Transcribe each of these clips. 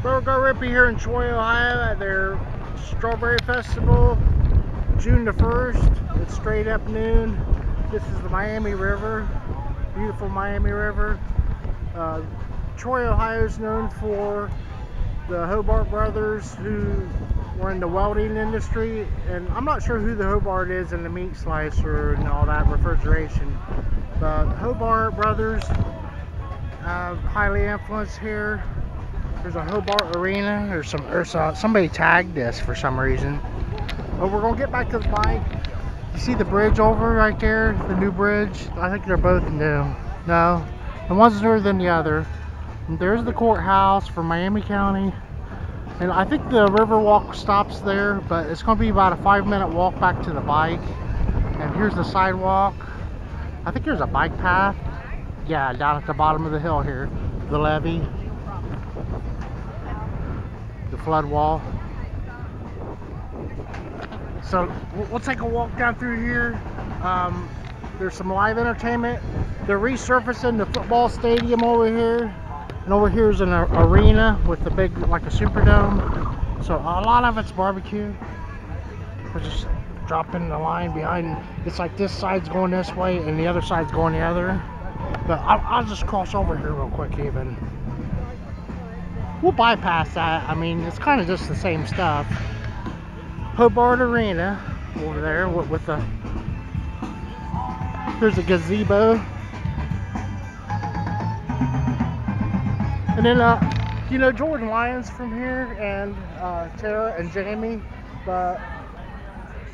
Go Rippy here in Troy, Ohio at their Strawberry Festival, June the 1st. It's straight up noon. This is the Miami River, beautiful Miami River. Troy, Ohio is known for the Hobart brothers who were in the welding industry, and I'm not sure who the Hobart is in the meat slicer and all that refrigeration, but Hobart brothers, highly influenced here. There's a Hobart Arena. Somebody tagged this for some reason. But we're gonna get back to the bike. You see the bridge over right there, the new bridge? I think they're both new. No, the one's newer than the other. And there's the courthouse for Miami County. And I think the Riverwalk stops there, but it's gonna be about a 5-minute walk back to the bike. And here's the sidewalk. I think there's a bike path. Yeah, down at the bottom of the hill here. The levee. The flood wall. So we'll take a walk down through here. There's some live entertainment. They're resurfacing the football stadium over here, and over here is an arena with the big, like a Superdome. So a lot of it's barbecue. We're just dropping the line behind. It's like this side's going this way and the other side's going the other. But I'll just cross over here real quick even. We'll bypass that. I mean, it's kind of just the same stuff. Hobart Arena over there with the... Here's a gazebo. And then, you know, Jordan Lyons from here, and Tara and Jamie. But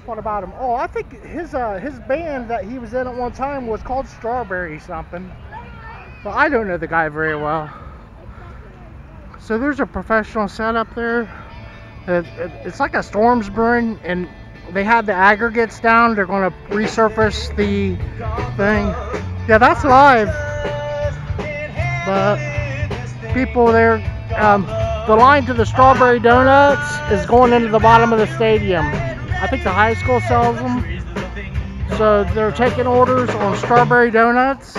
what about him? Oh, I think his band that he was in at one time was called Strawberry something. But I don't know the guy very well. So there's a professional setup there. It's like a storm's brewing, and they had the aggregates down. They're going to resurface the thing. Yeah, that's live. But people there, the line to the Strawberry Donuts is going into the bottom of the stadium. I think the high school sells them. So they're taking orders on Strawberry Donuts.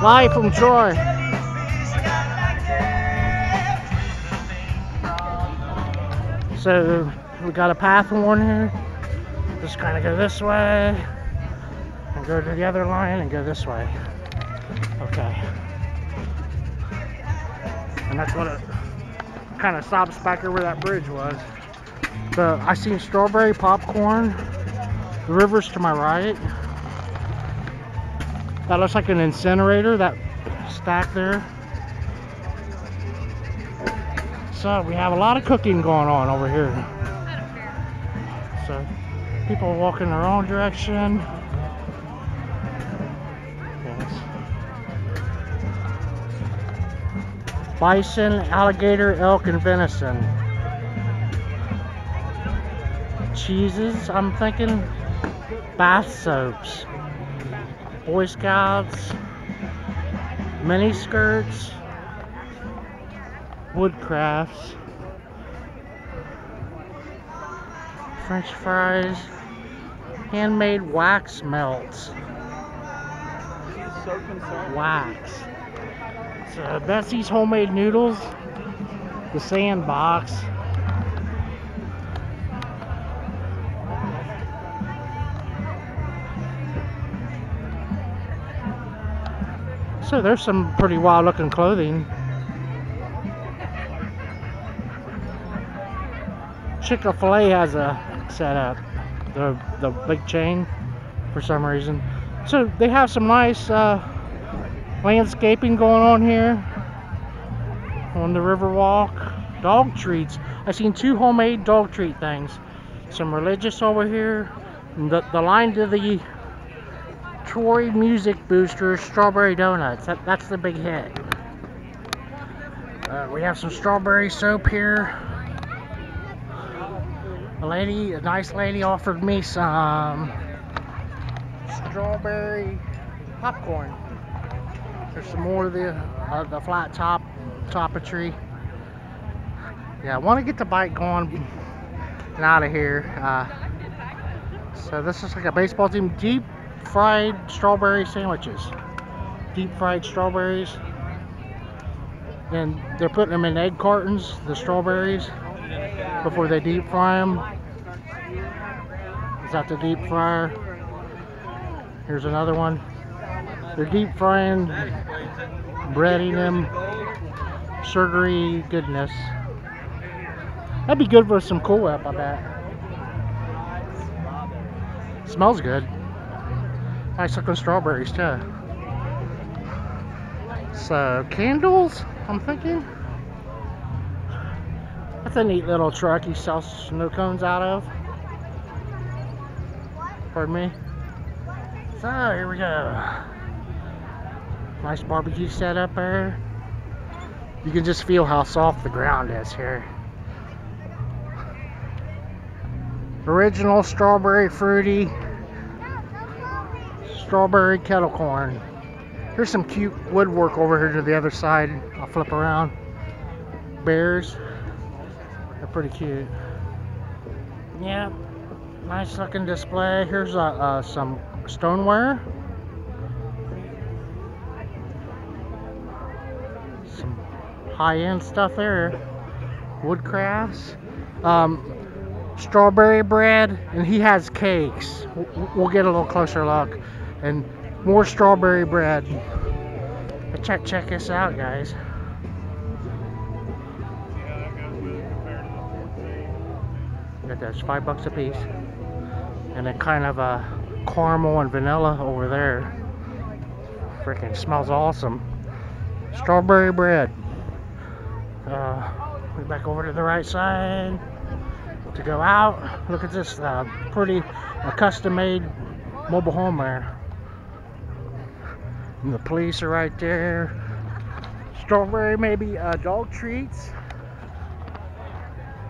Live from Troy. So we got a path worn here. Just kind of go this way and go to the other line and go this way. Okay. And that's what it kind of stops back there where that bridge was. So I seen strawberry popcorn. The river's to my right. That looks like an incinerator, that stack there. So we have a lot of cooking going on over here. So people walk in their own direction. Yes. Bison, alligator, elk, and venison. Cheeses, I'm thinking. Bath soaps. Boy Scouts, mini skirts, wood crafts, French fries, handmade wax melts. Wax. So Bessie's homemade noodles, the sandbox. So there's some pretty wild looking clothing. Chick-fil-A has a setup, the big chain, for some reason. So they have some nice landscaping going on here on the Riverwalk. Dog treats. I've seen 2 homemade dog treat things. Some religious over here. And the line to the Troy Music Booster Strawberry Donuts. That's the big hit. We have some strawberry soap here. A nice lady offered me some strawberry popcorn. There's some more of the flat top toppetry. Yeah, I want to get the bike going and out of here. So this is like a baseball team. Deep fried strawberry sandwiches. Deep fried strawberries. And they're putting them in egg cartons, the strawberries, before they deep fry them. Is that the deep fryer? Here's another one. They're deep frying, breading them, sugary goodness. That'd be good for some Cool Whip, I bet. Smells good. Nice looking strawberries too. So candles, I'm thinking. That's a neat little truck he sells snow cones out of. Pardon me. So here we go. Nice barbecue setup there. You can just feel how soft the ground is here. Original strawberry fruity strawberry kettle corn. Here's some cute woodwork over here to the other side. I'll flip around. Bears. They're pretty cute. Yeah, nice looking display. Here's some stoneware. Some high-end stuff there. Wood crafts. Strawberry bread, and he has cakes. We'll get a little closer look. And more strawberry bread. Check this out, guys. Got those $5 a piece. And then kind of a caramel and vanilla over there. Freaking smells awesome. Strawberry bread. Back over to the right side. To go out, look at this pretty custom-made mobile home there. And the police are right there. Strawberry, maybe dog treats.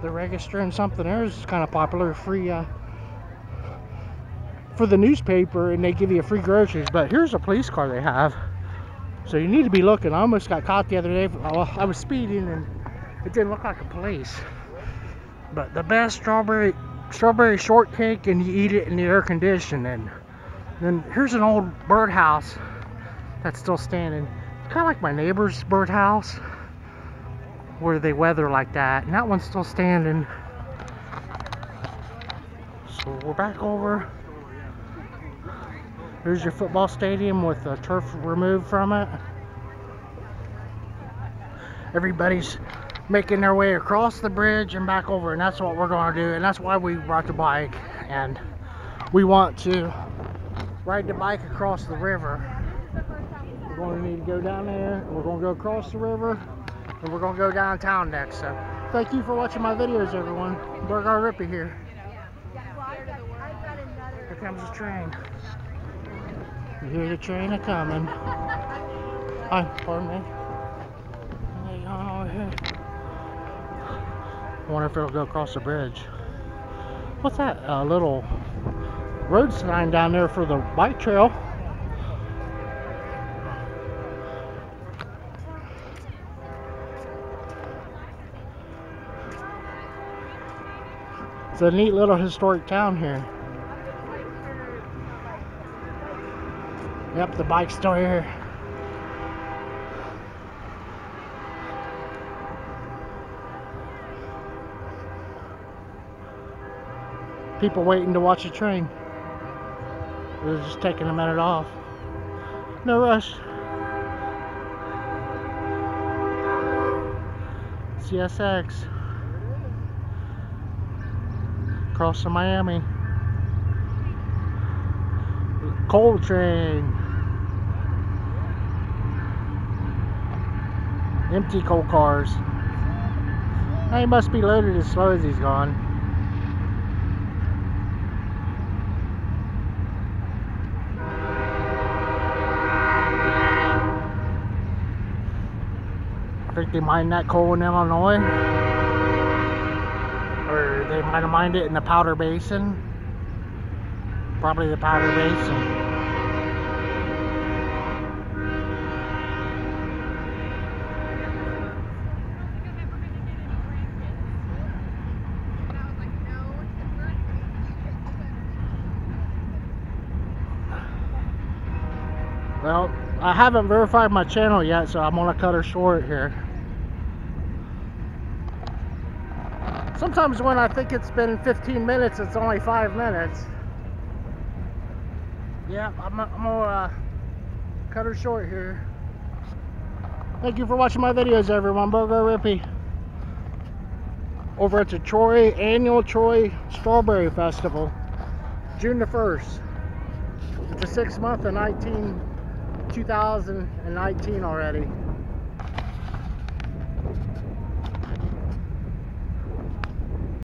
They're registering something there. This is kind of popular, free for the newspaper, and they give you free groceries. But here's a police car they have, so you need to be looking. I almost got caught the other day. I was speeding, and it didn't look like a police. But the best strawberry shortcake, and you eat it in the air conditioning. Then here's an old birdhouse that's still standing. It's kind of like my neighbor's birdhouse, where they weather like that. And that one's still standing. So we're back over. Here's your football stadium with the turf removed from it. Everybody's making their way across the bridge and back over, and that's what we're going to do, and that's why we brought the bike. And we want to ride the bike across the river. We're going to need to go down there, and we're going to go across the river, and we're going to go downtown next. So thank you for watching my videos, everyone. Burger Rippy here. Here comes the train. You hear the train a-coming. Hi, pardon me. I wonder if it'll go across the bridge. What's that? A little road sign down there for the bike trail. It's a neat little historic town here. Yep, the bike's still here. People waiting to watch the train. They're just taking a minute off. No rush. CSX. Across to Miami. Coal train. Empty coal cars. He must be loaded as slow as he's gone. I think they mined that coal in Illinois, or they might have mined it in the Powder Basin. Probably the Powder Basin. Well, I haven't verified my channel yet, so I'm gonna cut her short here. Sometimes when I think it's been 15 minutes, it's only 5 minutes. Yeah, I'm gonna cut her short here. Thank you for watching my videos, everyone. Burger Rippy. Over at the Troy Annual Troy Strawberry Festival, June the 1st. It's the 6th month of 2019 already.